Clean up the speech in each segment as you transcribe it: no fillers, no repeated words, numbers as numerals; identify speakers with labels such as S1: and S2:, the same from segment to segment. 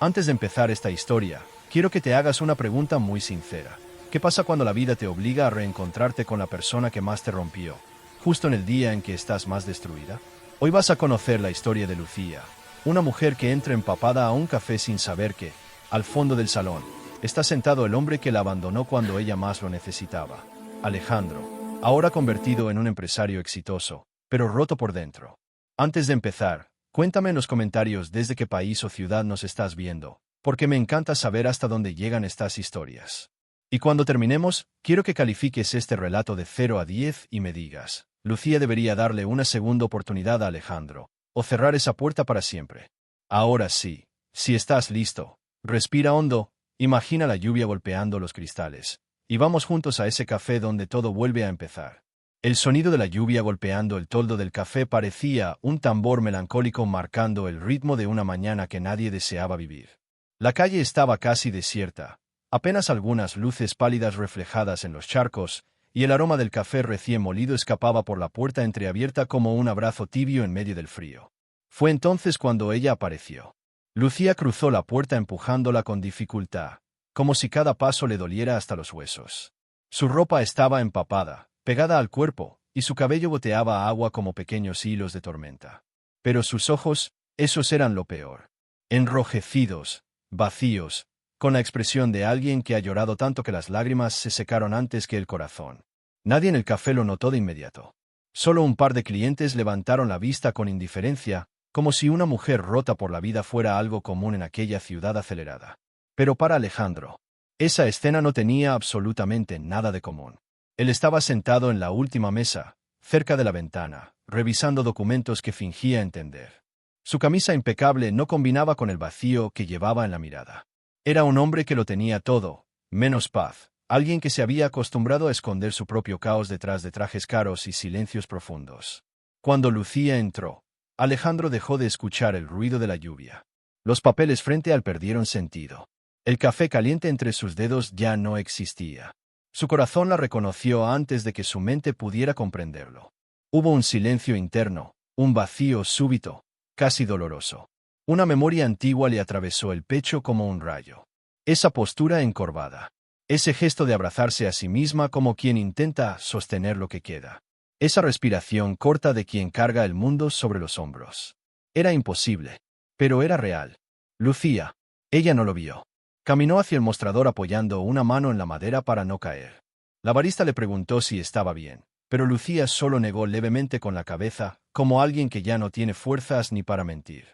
S1: Antes de empezar esta historia, quiero que te hagas una pregunta muy sincera. ¿Qué pasa cuando la vida te obliga a reencontrarte con la persona que más te rompió, justo en el día en que estás más destruida? Hoy vas a conocer la historia de Lucía, una mujer que entra empapada a un café sin saber que, al fondo del salón, está sentado el hombre que la abandonó cuando ella más lo necesitaba, Alejandro, ahora convertido en un empresario exitoso, pero roto por dentro. Antes de empezar, cuéntame en los comentarios desde qué país o ciudad nos estás viendo, porque me encanta saber hasta dónde llegan estas historias. Y cuando terminemos, quiero que califiques este relato de 0 a 10 y me digas, Lucía debería darle una segunda oportunidad a Alejandro, o cerrar esa puerta para siempre. Ahora sí, si estás listo, respira hondo, imagina la lluvia golpeando los cristales, y vamos juntos a ese café donde todo vuelve a empezar. El sonido de la lluvia golpeando el toldo del café parecía un tambor melancólico marcando el ritmo de una mañana que nadie deseaba vivir. La calle estaba casi desierta, apenas algunas luces pálidas reflejadas en los charcos, y el aroma del café recién molido escapaba por la puerta entreabierta como un abrazo tibio en medio del frío. Fue entonces cuando ella apareció. Lucía cruzó la puerta empujándola con dificultad, como si cada paso le doliera hasta los huesos. Su ropa estaba empapada, pegada al cuerpo, y su cabello goteaba agua como pequeños hilos de tormenta. Pero sus ojos, esos eran lo peor. Enrojecidos, vacíos, con la expresión de alguien que ha llorado tanto que las lágrimas se secaron antes que el corazón. Nadie en el café lo notó de inmediato. Solo un par de clientes levantaron la vista con indiferencia, como si una mujer rota por la vida fuera algo común en aquella ciudad acelerada. Pero para Alejandro, esa escena no tenía absolutamente nada de común. Él estaba sentado en la última mesa, cerca de la ventana, revisando documentos que fingía entender. Su camisa impecable no combinaba con el vacío que llevaba en la mirada. Era un hombre que lo tenía todo, menos paz, alguien que se había acostumbrado a esconder su propio caos detrás de trajes caros y silencios profundos. Cuando Lucía entró, Alejandro dejó de escuchar el ruido de la lluvia. Los papeles frente a él perdieron sentido. El café caliente entre sus dedos ya no existía. Su corazón la reconoció antes de que su mente pudiera comprenderlo. Hubo un silencio interno, un vacío súbito, casi doloroso. Una memoria antigua le atravesó el pecho como un rayo. Esa postura encorvada. Ese gesto de abrazarse a sí misma como quien intenta sostener lo que queda. Esa respiración corta de quien carga el mundo sobre los hombros. Era imposible, pero era real. Lucía. Ella no lo vio. Caminó hacia el mostrador apoyando una mano en la madera para no caer. La barista le preguntó si estaba bien, pero Lucía solo negó levemente con la cabeza, como alguien que ya no tiene fuerzas ni para mentir.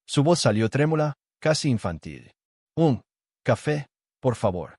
S1: Su voz salió trémula, casi infantil. «Un café, por favor».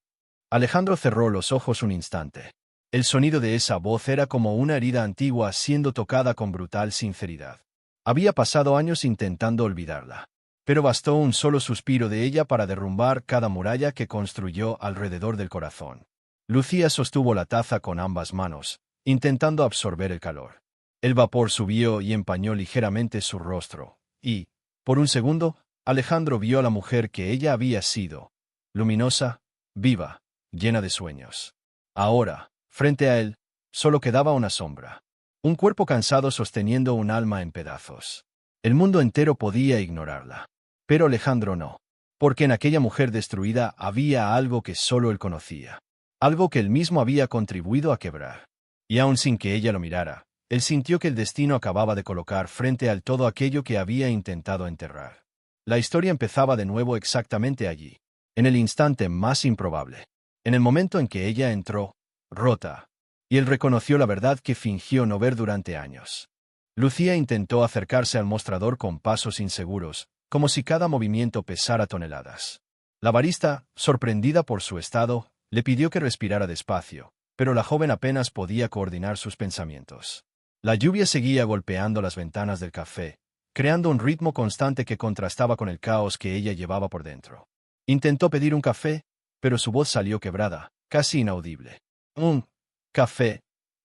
S1: Alejandro cerró los ojos un instante. El sonido de esa voz era como una herida antigua siendo tocada con brutal sinceridad. Había pasado años intentando olvidarla, pero bastó un solo suspiro de ella para derrumbar cada muralla que construyó alrededor del corazón. Lucía sostuvo la taza con ambas manos, intentando absorber el calor. El vapor subió y empañó ligeramente su rostro, y, por un segundo, Alejandro vio a la mujer que ella había sido, luminosa, viva, llena de sueños. Ahora, frente a él, solo quedaba una sombra. Un cuerpo cansado sosteniendo un alma en pedazos. El mundo entero podía ignorarla. Pero Alejandro no. Porque en aquella mujer destruida había algo que solo él conocía. Algo que él mismo había contribuido a quebrar. Y aun sin que ella lo mirara, él sintió que el destino acababa de colocar frente a él todo aquello que había intentado enterrar. La historia empezaba de nuevo exactamente allí, en el instante más improbable. En el momento en que ella entró, rota, y él reconoció la verdad que fingió no ver durante años. Lucía intentó acercarse al mostrador con pasos inseguros, como si cada movimiento pesara toneladas. La barista, sorprendida por su estado, le pidió que respirara despacio, pero la joven apenas podía coordinar sus pensamientos. La lluvia seguía golpeando las ventanas del café, creando un ritmo constante que contrastaba con el caos que ella llevaba por dentro. Intentó pedir un café, pero su voz salió quebrada, casi inaudible. «Un café,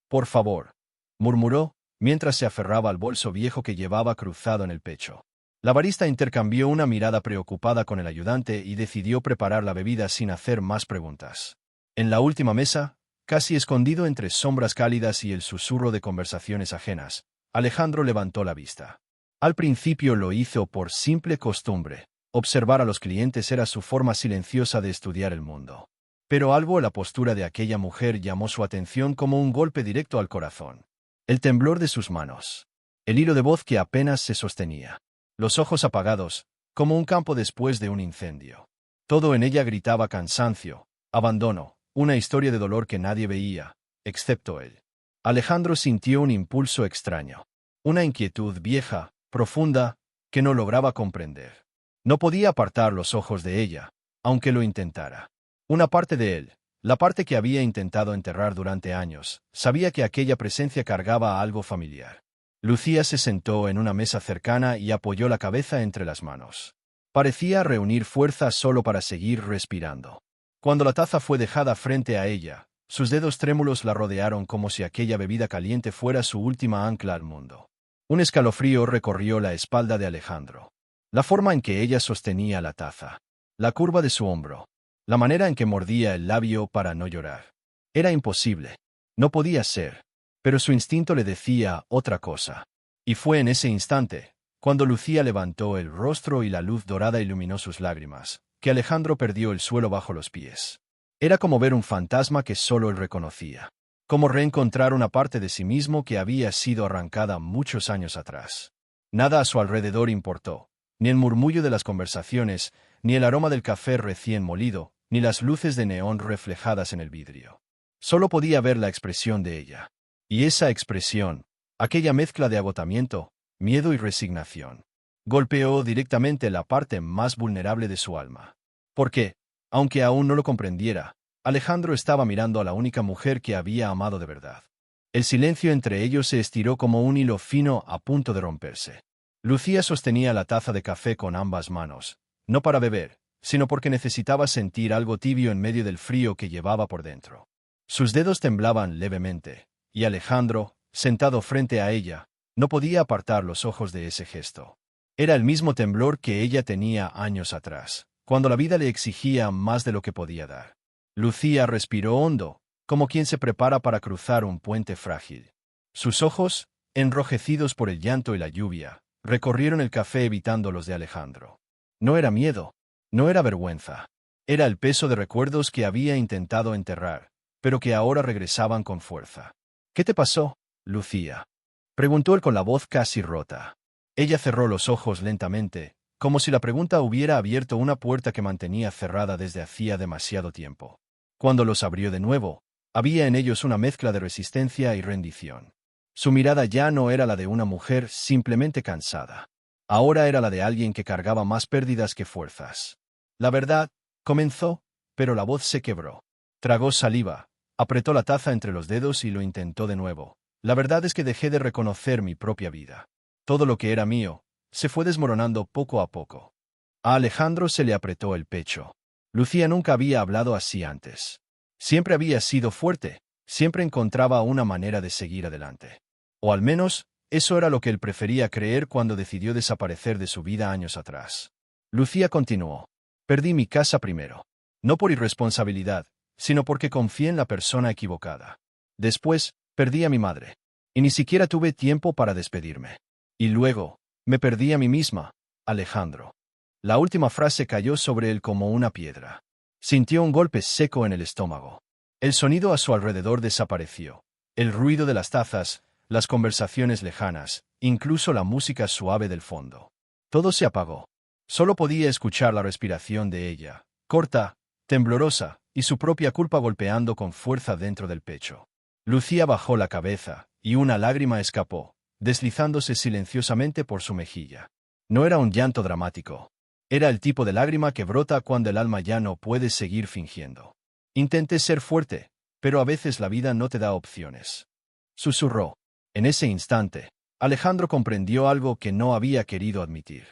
S1: por favor», murmuró, mientras se aferraba al bolso viejo que llevaba cruzado en el pecho. La barista intercambió una mirada preocupada con el ayudante y decidió preparar la bebida sin hacer más preguntas. En la última mesa, casi escondido entre sombras cálidas y el susurro de conversaciones ajenas, Alejandro levantó la vista. Al principio lo hizo por simple costumbre, Observar a los clientes era su forma silenciosa de estudiar el mundo. Pero algo en la postura de aquella mujer llamó su atención como un golpe directo al corazón. El temblor de sus manos. El hilo de voz que apenas se sostenía. Los ojos apagados, como un campo después de un incendio. Todo en ella gritaba cansancio, abandono, una historia de dolor que nadie veía, excepto él. Alejandro sintió un impulso extraño. Una inquietud vieja, profunda, que no lograba comprender. No podía apartar los ojos de ella, aunque lo intentara. Una parte de él, la parte que había intentado enterrar durante años, sabía que aquella presencia cargaba a algo familiar. Lucía se sentó en una mesa cercana y apoyó la cabeza entre las manos. Parecía reunir fuerzas solo para seguir respirando. Cuando la taza fue dejada frente a ella, sus dedos trémulos la rodearon como si aquella bebida caliente fuera su última ancla al mundo. Un escalofrío recorrió la espalda de Alejandro. La forma en que ella sostenía la taza. La curva de su hombro. La manera en que mordía el labio para no llorar. Era imposible. No podía ser. Pero su instinto le decía otra cosa. Y fue en ese instante, cuando Lucía levantó el rostro y la luz dorada iluminó sus lágrimas, que Alejandro perdió el suelo bajo los pies. Era como ver un fantasma que solo él reconocía. Como reencontrar una parte de sí mismo que había sido arrancada muchos años atrás. Nada a su alrededor importó. Ni el murmullo de las conversaciones, ni el aroma del café recién molido, ni las luces de neón reflejadas en el vidrio. Solo podía ver la expresión de ella. Y esa expresión, aquella mezcla de agotamiento, miedo y resignación, golpeó directamente la parte más vulnerable de su alma. Porque, aunque aún no lo comprendiera, Alejandro estaba mirando a la única mujer que había amado de verdad. El silencio entre ellos se estiró como un hilo fino a punto de romperse. Lucía sostenía la taza de café con ambas manos, no para beber, sino porque necesitaba sentir algo tibio en medio del frío que llevaba por dentro. Sus dedos temblaban levemente, y Alejandro, sentado frente a ella, no podía apartar los ojos de ese gesto. Era el mismo temblor que ella tenía años atrás, cuando la vida le exigía más de lo que podía dar. Lucía respiró hondo, como quien se prepara para cruzar un puente frágil. Sus ojos, enrojecidos por el llanto y la lluvia, recorrieron el café evitando los de Alejandro. No era miedo, no era vergüenza. Era el peso de recuerdos que había intentado enterrar, pero que ahora regresaban con fuerza. ¿Qué te pasó, Lucía?, preguntó él con la voz casi rota. Ella cerró los ojos lentamente, como si la pregunta hubiera abierto una puerta que mantenía cerrada desde hacía demasiado tiempo. Cuando los abrió de nuevo, había en ellos una mezcla de resistencia y rendición. Su mirada ya no era la de una mujer simplemente cansada. Ahora era la de alguien que cargaba más pérdidas que fuerzas. La verdad, comenzó, pero la voz se quebró. Tragó saliva, apretó la taza entre los dedos y lo intentó de nuevo. La verdad es que dejé de reconocer mi propia vida. Todo lo que era mío, se fue desmoronando poco a poco. A Alejandro se le apretó el pecho. Lucía nunca había hablado así antes. Siempre había sido fuerte, siempre encontraba una manera de seguir adelante. O al menos, eso era lo que él prefería creer cuando decidió desaparecer de su vida años atrás. Lucía continuó. Perdí mi casa primero. No por irresponsabilidad, sino porque confié en la persona equivocada. Después, perdí a mi madre. Y ni siquiera tuve tiempo para despedirme. Y luego, me perdí a mí misma, Alejandro. La última frase cayó sobre él como una piedra. Sintió un golpe seco en el estómago. El sonido a su alrededor desapareció. El ruido de las tazas, las conversaciones lejanas, incluso la música suave del fondo. Todo se apagó. Solo podía escuchar la respiración de ella, corta, temblorosa, y su propia culpa golpeando con fuerza dentro del pecho. Lucía bajó la cabeza, y una lágrima escapó, deslizándose silenciosamente por su mejilla. No era un llanto dramático. Era el tipo de lágrima que brota cuando el alma ya no puede seguir fingiendo. Intenté ser fuerte, pero a veces la vida no te da opciones. Susurró. En ese instante, Alejandro comprendió algo que no había querido admitir.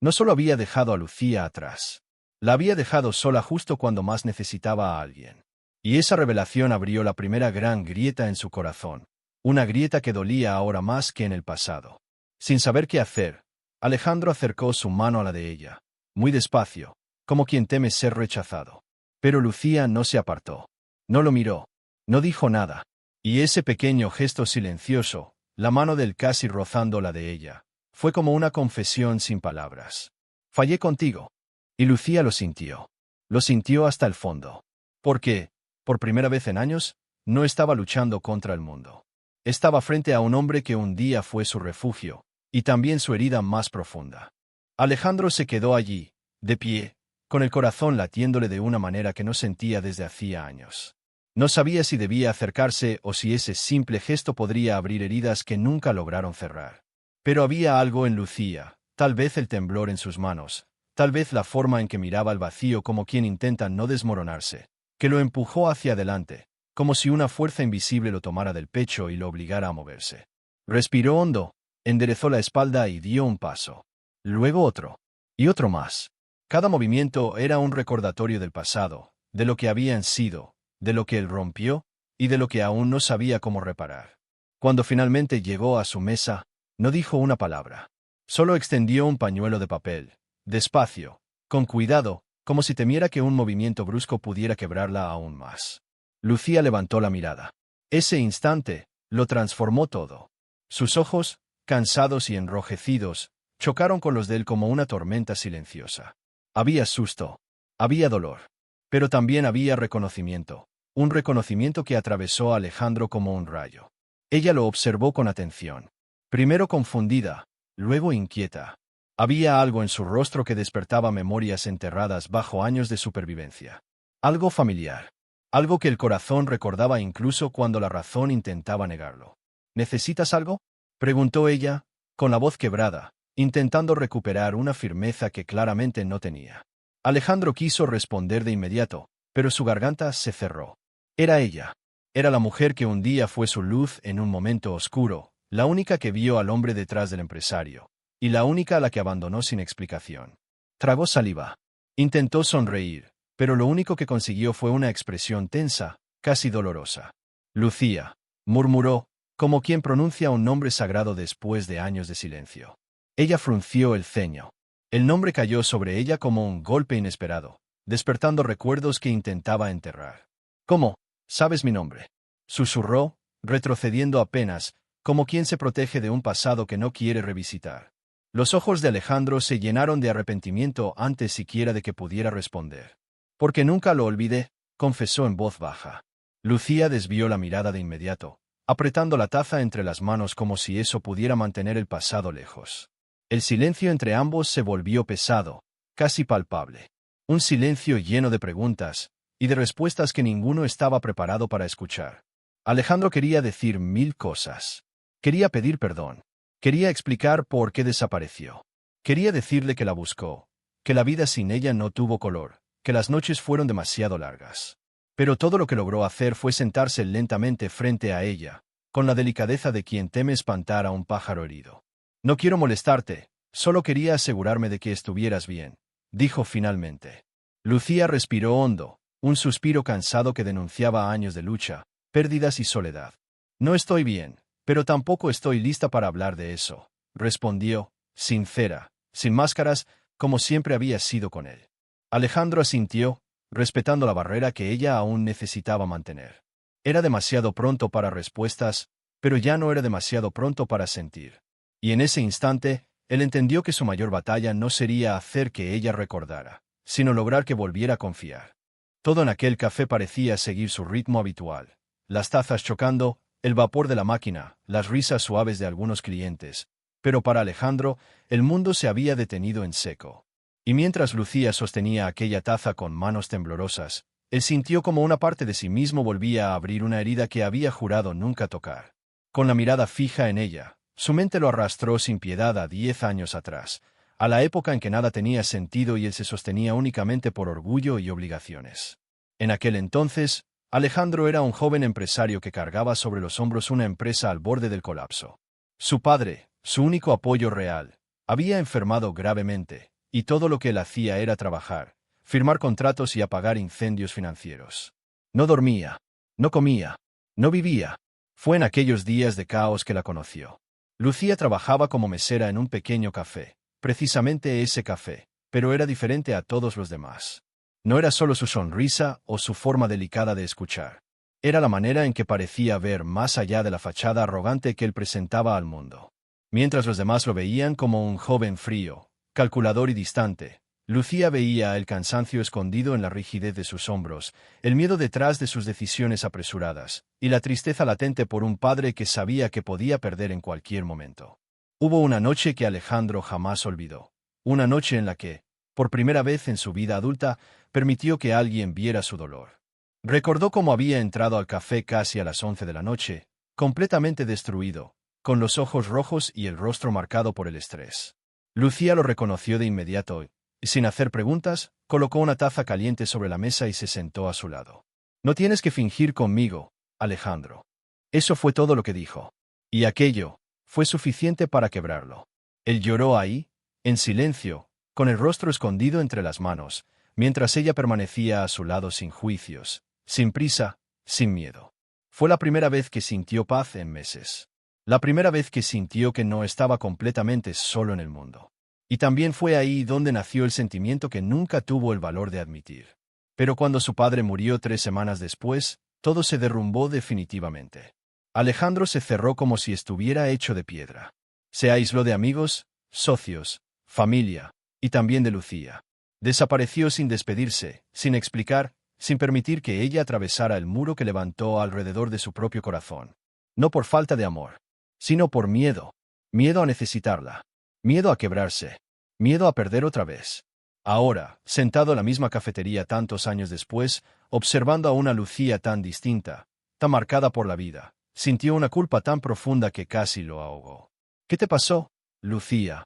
S1: No solo había dejado a Lucía atrás. La había dejado sola justo cuando más necesitaba a alguien. Y esa revelación abrió la primera gran grieta en su corazón. Una grieta que dolía ahora más que en el pasado. Sin saber qué hacer, Alejandro acercó su mano a la de ella, muy despacio, como quien teme ser rechazado. Pero Lucía no se apartó. No lo miró. No dijo nada. Y ese pequeño gesto silencioso, la mano del casi rozando la de ella, fue como una confesión sin palabras. Fallé contigo. Y Lucía lo sintió. Lo sintió hasta el fondo. Porque, por primera vez en años, no estaba luchando contra el mundo. Estaba frente a un hombre que un día fue su refugio, y también su herida más profunda. Alejandro se quedó allí, de pie, con el corazón latiéndole de una manera que no sentía desde hacía años. No sabía si debía acercarse o si ese simple gesto podría abrir heridas que nunca lograron cerrar. Pero había algo en Lucía, tal vez el temblor en sus manos, tal vez la forma en que miraba al vacío como quien intenta no desmoronarse, que lo empujó hacia adelante, como si una fuerza invisible lo tomara del pecho y lo obligara a moverse. Respiró hondo, enderezó la espalda y dio un paso. Luego otro. Y otro más. Cada movimiento era un recordatorio del pasado, de lo que habían sido, de lo que él rompió, y de lo que aún no sabía cómo reparar. Cuando finalmente llegó a su mesa, no dijo una palabra. Solo extendió un pañuelo de papel, despacio, con cuidado, como si temiera que un movimiento brusco pudiera quebrarla aún más. Lucía levantó la mirada. Ese instante, lo transformó todo. Sus ojos, cansados y enrojecidos, chocaron con los de él como una tormenta silenciosa. Había susto, había dolor, pero también había reconocimiento, un reconocimiento que atravesó a Alejandro como un rayo. Ella lo observó con atención. Primero confundida, luego inquieta. Había algo en su rostro que despertaba memorias enterradas bajo años de supervivencia. Algo familiar. Algo que el corazón recordaba incluso cuando la razón intentaba negarlo. ¿Necesitas algo?, preguntó ella, con la voz quebrada, intentando recuperar una firmeza que claramente no tenía. Alejandro quiso responder de inmediato, pero su garganta se cerró. Era ella. Era la mujer que un día fue su luz en un momento oscuro, la única que vio al hombre detrás del empresario, y la única a la que abandonó sin explicación. Tragó saliva. Intentó sonreír, pero lo único que consiguió fue una expresión tensa, casi dolorosa. Lucía, murmuró, como quien pronuncia un nombre sagrado después de años de silencio. Ella frunció el ceño. El nombre cayó sobre ella como un golpe inesperado, despertando recuerdos que intentaba enterrar. ¿Cómo? ¿Sabes mi nombre?, susurró, retrocediendo apenas, como quien se protege de un pasado que no quiere revisitar. Los ojos de Alejandro se llenaron de arrepentimiento antes siquiera de que pudiera responder. Porque nunca lo olvidé, confesó en voz baja. Lucía desvió la mirada de inmediato, apretando la taza entre las manos como si eso pudiera mantener el pasado lejos. El silencio entre ambos se volvió pesado, casi palpable. Un silencio lleno de preguntas, y de respuestas que ninguno estaba preparado para escuchar. Alejandro quería decir 1000 cosas. Quería pedir perdón. Quería explicar por qué desapareció. Quería decirle que la buscó, que la vida sin ella no tuvo color, que las noches fueron demasiado largas. Pero todo lo que logró hacer fue sentarse lentamente frente a ella, con la delicadeza de quien teme espantar a un pájaro herido. No quiero molestarte, solo quería asegurarme de que estuvieras bien, dijo finalmente. Lucía respiró hondo, un suspiro cansado que denunciaba años de lucha, pérdidas y soledad. No estoy bien, pero tampoco estoy lista para hablar de eso, respondió, sincera, sin máscaras, como siempre había sido con él. Alejandro asintió, respetando la barrera que ella aún necesitaba mantener. Era demasiado pronto para respuestas, pero ya no era demasiado pronto para sentir. Y en ese instante, él entendió que su mayor batalla no sería hacer que ella recordara, sino lograr que volviera a confiar. Todo en aquel café parecía seguir su ritmo habitual. Las tazas chocando, el vapor de la máquina, las risas suaves de algunos clientes. Pero para Alejandro, el mundo se había detenido en seco. Y mientras Lucía sostenía aquella taza con manos temblorosas, él sintió como una parte de sí mismo volvía a abrir una herida que había jurado nunca tocar. Con la mirada fija en ella, su mente lo arrastró sin piedad a 10 años atrás, a la época en que nada tenía sentido y él se sostenía únicamente por orgullo y obligaciones. En aquel entonces, Alejandro era un joven empresario que cargaba sobre los hombros una empresa al borde del colapso. Su padre, su único apoyo real, había enfermado gravemente, y todo lo que él hacía era trabajar, firmar contratos y apagar incendios financieros. No dormía, no comía, no vivía. Fue en aquellos días de caos que la conoció. Lucía trabajaba como mesera en un pequeño café, precisamente ese café, pero era diferente a todos los demás. No era solo su sonrisa o su forma delicada de escuchar. Era la manera en que parecía ver más allá de la fachada arrogante que él presentaba al mundo. Mientras los demás lo veían como un joven frío, calculador y distante, Lucía veía el cansancio escondido en la rigidez de sus hombros, el miedo detrás de sus decisiones apresuradas, y la tristeza latente por un padre que sabía que podía perder en cualquier momento. Hubo una noche que Alejandro jamás olvidó. Una noche en la que, por primera vez en su vida adulta, permitió que alguien viera su dolor. Recordó cómo había entrado al café casi a las 11 de la noche, completamente destruido, con los ojos rojos y el rostro marcado por el estrés. Lucía lo reconoció de inmediato y, sin hacer preguntas, colocó una taza caliente sobre la mesa y se sentó a su lado. «No tienes que fingir conmigo, Alejandro». Eso fue todo lo que dijo. Y aquello fue suficiente para quebrarlo. Él lloró ahí, en silencio, con el rostro escondido entre las manos, mientras ella permanecía a su lado sin juicios, sin prisa, sin miedo. Fue la primera vez que sintió paz en meses. La primera vez que sintió que no estaba completamente solo en el mundo. Y también fue ahí donde nació el sentimiento que nunca tuvo el valor de admitir. Pero cuando su padre murió 3 semanas después, todo se derrumbó definitivamente. Alejandro se cerró como si estuviera hecho de piedra. Se aisló de amigos, socios, familia, y también de Lucía. Desapareció sin despedirse, sin explicar, sin permitir que ella atravesara el muro que levantó alrededor de su propio corazón. No por falta de amor, sino por miedo. Miedo a necesitarla. Miedo a quebrarse. Miedo a perder otra vez. Ahora, sentado en la misma cafetería tantos años después, observando a una Lucía tan distinta, tan marcada por la vida, sintió una culpa tan profunda que casi lo ahogó. «¿Qué te pasó, Lucía?»,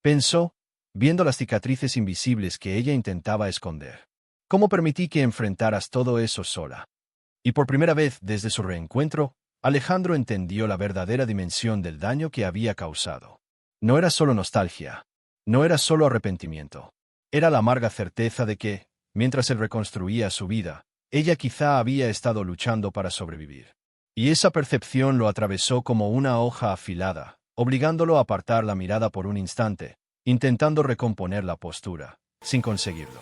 S1: pensó, viendo las cicatrices invisibles que ella intentaba esconder. «¿Cómo permití que enfrentaras todo eso sola?». Y por primera vez desde su reencuentro, Alejandro entendió la verdadera dimensión del daño que había causado. No era solo nostalgia. No era solo arrepentimiento. Era la amarga certeza de que, mientras él reconstruía su vida, ella quizá había estado luchando para sobrevivir. Y esa percepción lo atravesó como una hoja afilada, obligándolo a apartar la mirada por un instante, intentando recomponer la postura, sin conseguirlo.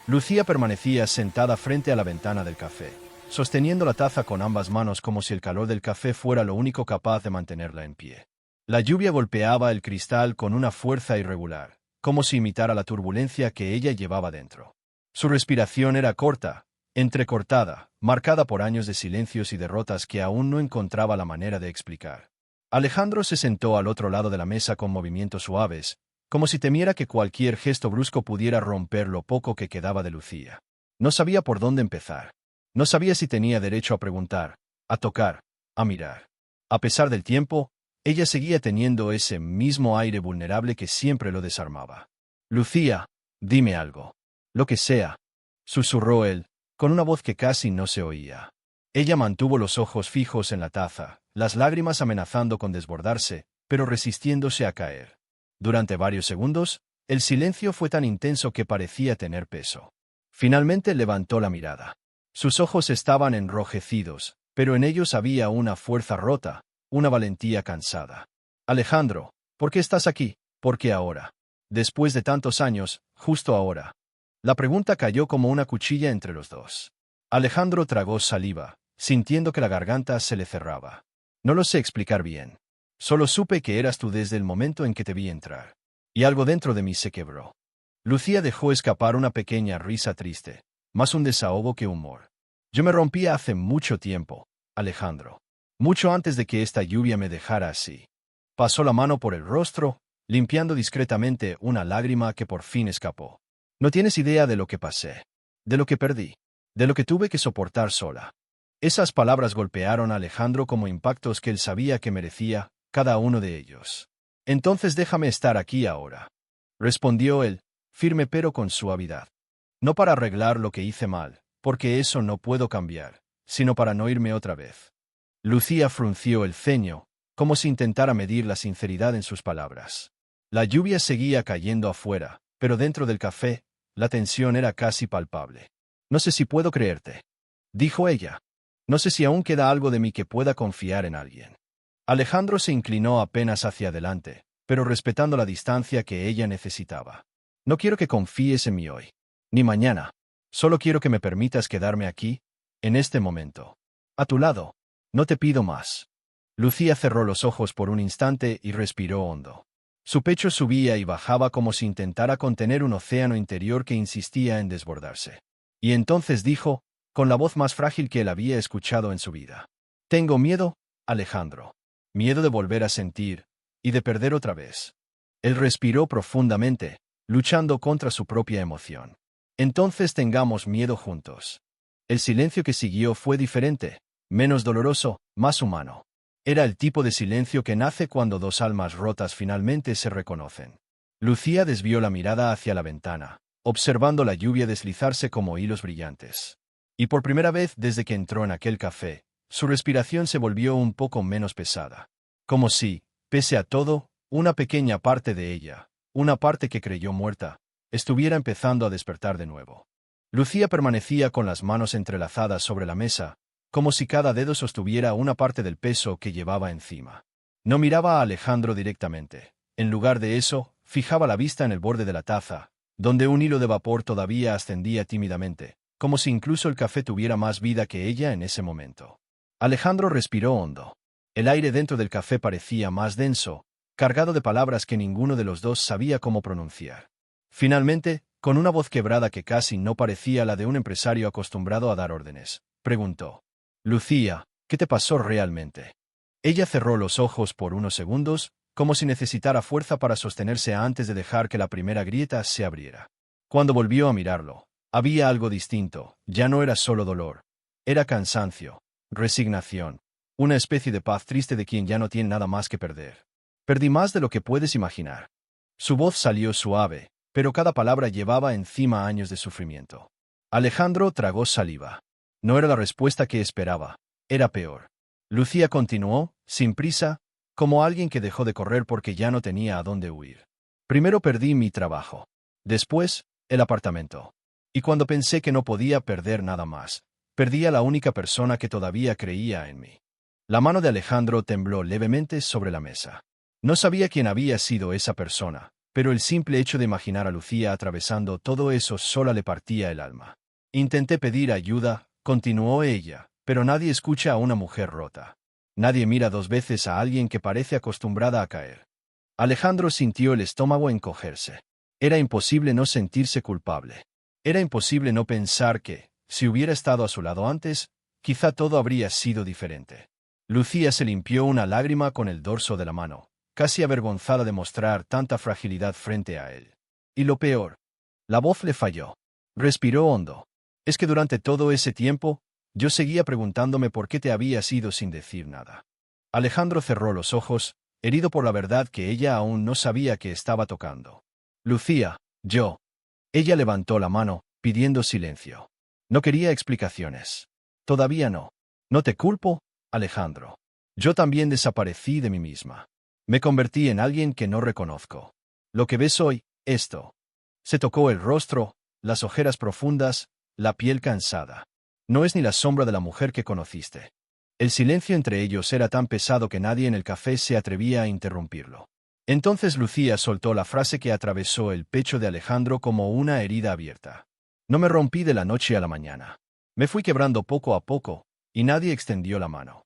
S1: Lucía permanecía sentada frente a la ventana del café, sosteniendo la taza con ambas manos como si el calor del café fuera lo único capaz de mantenerla en pie. La lluvia golpeaba el cristal con una fuerza irregular, como si imitara la turbulencia que ella llevaba dentro. Su respiración era corta, entrecortada, marcada por años de silencios y derrotas que aún no encontraba la manera de explicar. Alejandro se sentó al otro lado de la mesa con movimientos suaves, como si temiera que cualquier gesto brusco pudiera romper lo poco que quedaba de Lucía. No sabía por dónde empezar. No sabía si tenía derecho a preguntar, a tocar, a mirar. A pesar del tiempo, ella seguía teniendo ese mismo aire vulnerable que siempre lo desarmaba. «Lucía, dime algo. Lo que sea», susurró él, con una voz que casi no se oía. Ella mantuvo los ojos fijos en la taza, las lágrimas amenazando con desbordarse, pero resistiéndose a caer. Durante varios segundos, el silencio fue tan intenso que parecía tener peso. Finalmente levantó la mirada. Sus ojos estaban enrojecidos, pero en ellos había una fuerza rota, una valentía cansada. «Alejandro, ¿por qué estás aquí? ¿Por qué ahora? Después de tantos años, justo ahora». La pregunta cayó como una cuchilla entre los dos. Alejandro tragó saliva, sintiendo que la garganta se le cerraba. «No lo sé explicar bien. Solo supe que eras tú desde el momento en que te vi entrar. Y algo dentro de mí se quebró». Lucía dejó escapar una pequeña risa triste, más un desahogo que humor. «Yo me rompí hace mucho tiempo, Alejandro. Mucho antes de que esta lluvia me dejara así». Pasó la mano por el rostro, limpiando discretamente una lágrima que por fin escapó. «No tienes idea de lo que pasé, de lo que perdí, de lo que tuve que soportar sola». Esas palabras golpearon a Alejandro como impactos que él sabía que merecía, cada uno de ellos. «Entonces déjame estar aquí ahora», respondió él, firme pero con suavidad. «No para arreglar lo que hice mal, porque eso no puedo cambiar, sino para no irme otra vez». Lucía frunció el ceño, como si intentara medir la sinceridad en sus palabras. La lluvia seguía cayendo afuera, pero dentro del café, la tensión era casi palpable. «No sé si puedo creerte», dijo ella. «No sé si aún queda algo de mí que pueda confiar en alguien». Alejandro se inclinó apenas hacia adelante, pero respetando la distancia que ella necesitaba. «No quiero que confíes en mí hoy, ni mañana. Solo quiero que me permitas quedarme aquí, en este momento. A tu lado. No te pido más». Lucía cerró los ojos por un instante y respiró hondo. Su pecho subía y bajaba como si intentara contener un océano interior que insistía en desbordarse. Y entonces dijo, con la voz más frágil que él había escuchado en su vida: «Tengo miedo, Alejandro. Miedo de volver a sentir, y de perder otra vez». Él respiró profundamente, luchando contra su propia emoción. «Entonces tengamos miedo juntos». El silencio que siguió fue diferente, menos doloroso, más humano. Era el tipo de silencio que nace cuando dos almas rotas finalmente se reconocen. Lucía desvió la mirada hacia la ventana, observando la lluvia deslizarse como hilos brillantes. Y por primera vez desde que entró en aquel café, su respiración se volvió un poco menos pesada. Como si, pese a todo, una pequeña parte de ella, una parte que creyó muerta, estuviera empezando a despertar de nuevo. Lucía permanecía con las manos entrelazadas sobre la mesa, como si cada dedo sostuviera una parte del peso que llevaba encima. No miraba a Alejandro directamente. En lugar de eso, fijaba la vista en el borde de la taza, donde un hilo de vapor todavía ascendía tímidamente, como si incluso el café tuviera más vida que ella en ese momento. Alejandro respiró hondo. El aire dentro del café parecía más denso, cargado de palabras que ninguno de los dos sabía cómo pronunciar. Finalmente, con una voz quebrada que casi no parecía la de un empresario acostumbrado a dar órdenes, preguntó: «Lucía, ¿qué te pasó realmente?». Ella cerró los ojos por unos segundos, como si necesitara fuerza para sostenerse antes de dejar que la primera grieta se abriera. Cuando volvió a mirarlo, había algo distinto. Ya no era solo dolor. Era cansancio, resignación, una especie de paz triste de quien ya no tiene nada más que perder. «Perdí más de lo que puedes imaginar». Su voz salió suave, pero cada palabra llevaba encima años de sufrimiento. Alejandro tragó saliva. No era la respuesta que esperaba. Era peor. Lucía continuó, sin prisa, como alguien que dejó de correr porque ya no tenía a dónde huir. «Primero perdí mi trabajo. Después, el apartamento. Y cuando pensé que no podía perder nada más, perdí a la única persona que todavía creía en mí». La mano de Alejandro tembló levemente sobre la mesa. No sabía quién había sido esa persona, pero el simple hecho de imaginar a Lucía atravesando todo eso sola le partía el alma. «Intenté pedir ayuda», continuó ella, «pero nadie escucha a una mujer rota. Nadie mira dos veces a alguien que parece acostumbrada a caer». Alejandro sintió el estómago encogerse. Era imposible no sentirse culpable. Era imposible no pensar que, si hubiera estado a su lado antes, quizá todo habría sido diferente. Lucía se limpió una lágrima con el dorso de la mano, casi avergonzada de mostrar tanta fragilidad frente a él. Y lo peor, la voz le falló. Respiró hondo. «Es que durante todo ese tiempo, yo seguía preguntándome por qué te habías ido sin decir nada». Alejandro cerró los ojos, herido por la verdad que ella aún no sabía que estaba tocando. «Lucía, yo». Ella levantó la mano, pidiendo silencio. No quería explicaciones. «Todavía no. No te culpo, Alejandro. Yo también desaparecí de mí misma. Me convertí en alguien que no reconozco. Lo que ves hoy, esto». Se tocó el rostro, las ojeras profundas, la piel cansada. «No es ni la sombra de la mujer que conociste». El silencio entre ellos era tan pesado que nadie en el café se atrevía a interrumpirlo. Entonces Lucía soltó la frase que atravesó el pecho de Alejandro como una herida abierta. «No me rompí de la noche a la mañana. Me fui quebrando poco a poco, y nadie extendió la mano».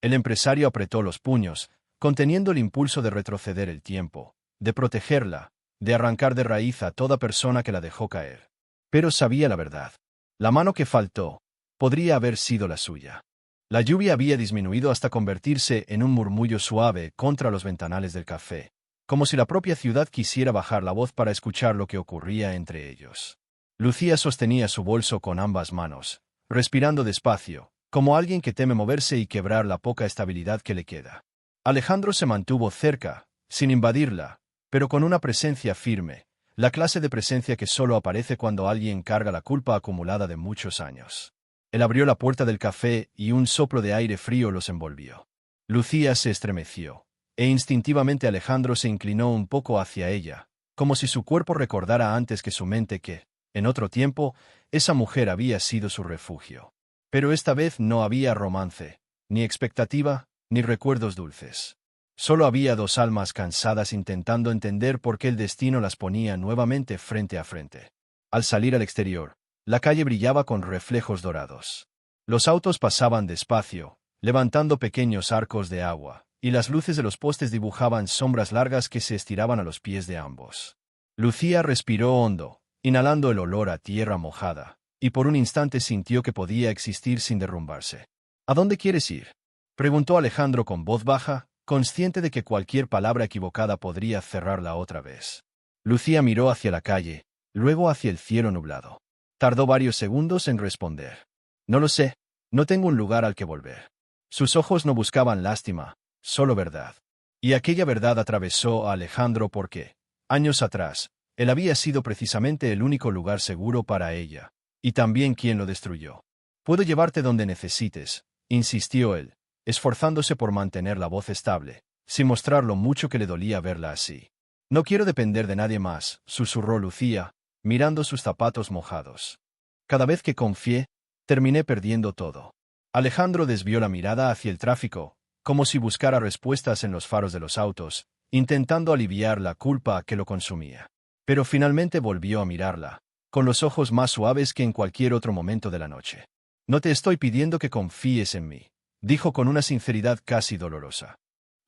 S1: El empresario apretó los puños, conteniendo el impulso de retroceder el tiempo, de protegerla, de arrancar de raíz a toda persona que la dejó caer. Pero sabía la verdad. La mano que faltó podría haber sido la suya. La lluvia había disminuido hasta convertirse en un murmullo suave contra los ventanales del café, como si la propia ciudad quisiera bajar la voz para escuchar lo que ocurría entre ellos. Lucía sostenía su bolso con ambas manos, respirando despacio, como alguien que teme moverse y quebrar la poca estabilidad que le queda. Alejandro se mantuvo cerca, sin invadirla, pero con una presencia firme, la clase de presencia que solo aparece cuando alguien carga la culpa acumulada de muchos años. Él abrió la puerta del café y un soplo de aire frío los envolvió. Lucía se estremeció, e instintivamente Alejandro se inclinó un poco hacia ella, como si su cuerpo recordara antes que su mente que, en otro tiempo, esa mujer había sido su refugio. Pero esta vez no había romance, ni expectativa, ni recuerdos dulces. Solo había dos almas cansadas intentando entender por qué el destino las ponía nuevamente frente a frente. Al salir al exterior, la calle brillaba con reflejos dorados. Los autos pasaban despacio, levantando pequeños arcos de agua, y las luces de los postes dibujaban sombras largas que se estiraban a los pies de ambos. Lucía respiró hondo, inhalando el olor a tierra mojada, y por un instante sintió que podía existir sin derrumbarse. ¿A dónde quieres ir?, preguntó Alejandro con voz baja, consciente de que cualquier palabra equivocada podría cerrarla otra vez. Lucía miró hacia la calle, luego hacia el cielo nublado. Tardó varios segundos en responder. No lo sé, no tengo un lugar al que volver. Sus ojos no buscaban lástima, solo verdad. Y aquella verdad atravesó a Alejandro porque, años atrás, él había sido precisamente el único lugar seguro para ella, y también quien lo destruyó. Puedo llevarte donde necesites, insistió él, esforzándose por mantener la voz estable, sin mostrar lo mucho que le dolía verla así. No quiero depender de nadie más, susurró Lucía, mirando sus zapatos mojados. Cada vez que confié, terminé perdiendo todo. Alejandro desvió la mirada hacia el tráfico, como si buscara respuestas en los faros de los autos, intentando aliviar la culpa que lo consumía. Pero finalmente volvió a mirarla, con los ojos más suaves que en cualquier otro momento de la noche. No te estoy pidiendo que confíes en mí, dijo con una sinceridad casi dolorosa.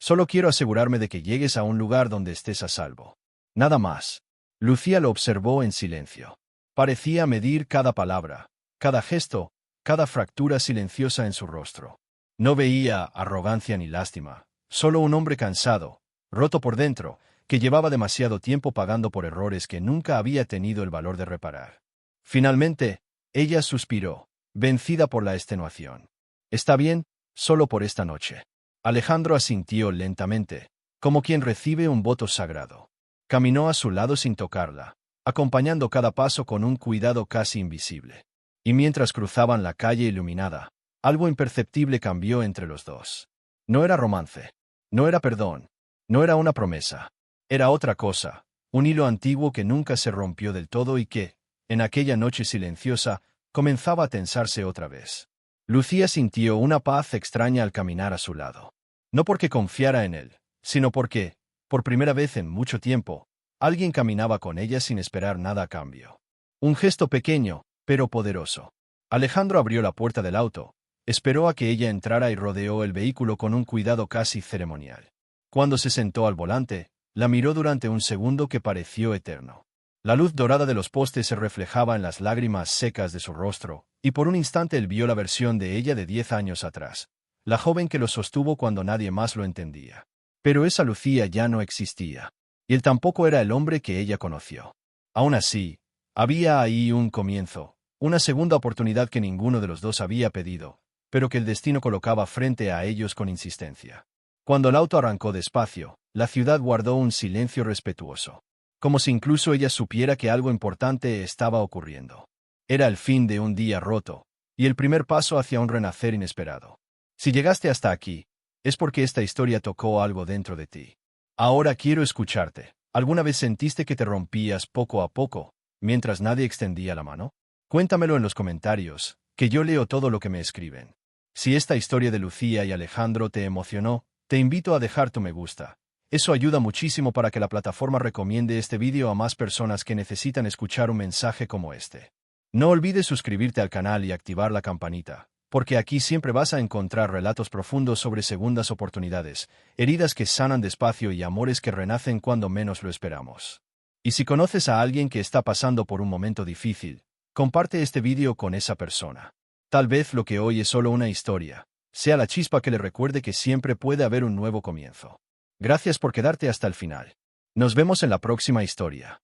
S1: Solo quiero asegurarme de que llegues a un lugar donde estés a salvo. Nada más. Lucía lo observó en silencio. Parecía medir cada palabra, cada gesto, cada fractura silenciosa en su rostro. No veía arrogancia ni lástima, solo un hombre cansado, roto por dentro, que llevaba demasiado tiempo pagando por errores que nunca había tenido el valor de reparar. Finalmente, ella suspiró, vencida por la extenuación. Está bien, solo por esta noche. Alejandro asintió lentamente, como quien recibe un voto sagrado. Caminó a su lado sin tocarla, acompañando cada paso con un cuidado casi invisible. Y mientras cruzaban la calle iluminada, algo imperceptible cambió entre los dos. No era romance, no era perdón, no era una promesa. Era otra cosa, un hilo antiguo que nunca se rompió del todo y que, en aquella noche silenciosa, comenzaba a tensarse otra vez. Lucía sintió una paz extraña al caminar a su lado. No porque confiara en él, sino porque, por primera vez en mucho tiempo, alguien caminaba con ella sin esperar nada a cambio. Un gesto pequeño, pero poderoso. Alejandro abrió la puerta del auto, esperó a que ella entrara y rodeó el vehículo con un cuidado casi ceremonial. Cuando se sentó al volante, la miró durante un segundo que pareció eterno. La luz dorada de los postes se reflejaba en las lágrimas secas de su rostro, y por un instante él vio la versión de ella de 10 años atrás, la joven que lo sostuvo cuando nadie más lo entendía. Pero esa Lucía ya no existía, y él tampoco era el hombre que ella conoció. Aún así, había ahí un comienzo, una segunda oportunidad que ninguno de los dos había pedido, pero que el destino colocaba frente a ellos con insistencia. Cuando el auto arrancó despacio, la ciudad guardó un silencio respetuoso, como si incluso ella supiera que algo importante estaba ocurriendo. Era el fin de un día roto, y el primer paso hacia un renacer inesperado. Si llegaste hasta aquí, es porque esta historia tocó algo dentro de ti. Ahora quiero escucharte. ¿Alguna vez sentiste que te rompías poco a poco, mientras nadie extendía la mano? Cuéntamelo en los comentarios, que yo leo todo lo que me escriben. Si esta historia de Lucía y Alejandro te emocionó, te invito a dejar tu me gusta. Eso ayuda muchísimo para que la plataforma recomiende este vídeo a más personas que necesitan escuchar un mensaje como este. No olvides suscribirte al canal y activar la campanita, porque aquí siempre vas a encontrar relatos profundos sobre segundas oportunidades, heridas que sanan despacio y amores que renacen cuando menos lo esperamos. Y si conoces a alguien que está pasando por un momento difícil, comparte este vídeo con esa persona. Tal vez lo que hoy es solo una historia, sea la chispa que le recuerde que siempre puede haber un nuevo comienzo. Gracias por quedarte hasta el final. Nos vemos en la próxima historia.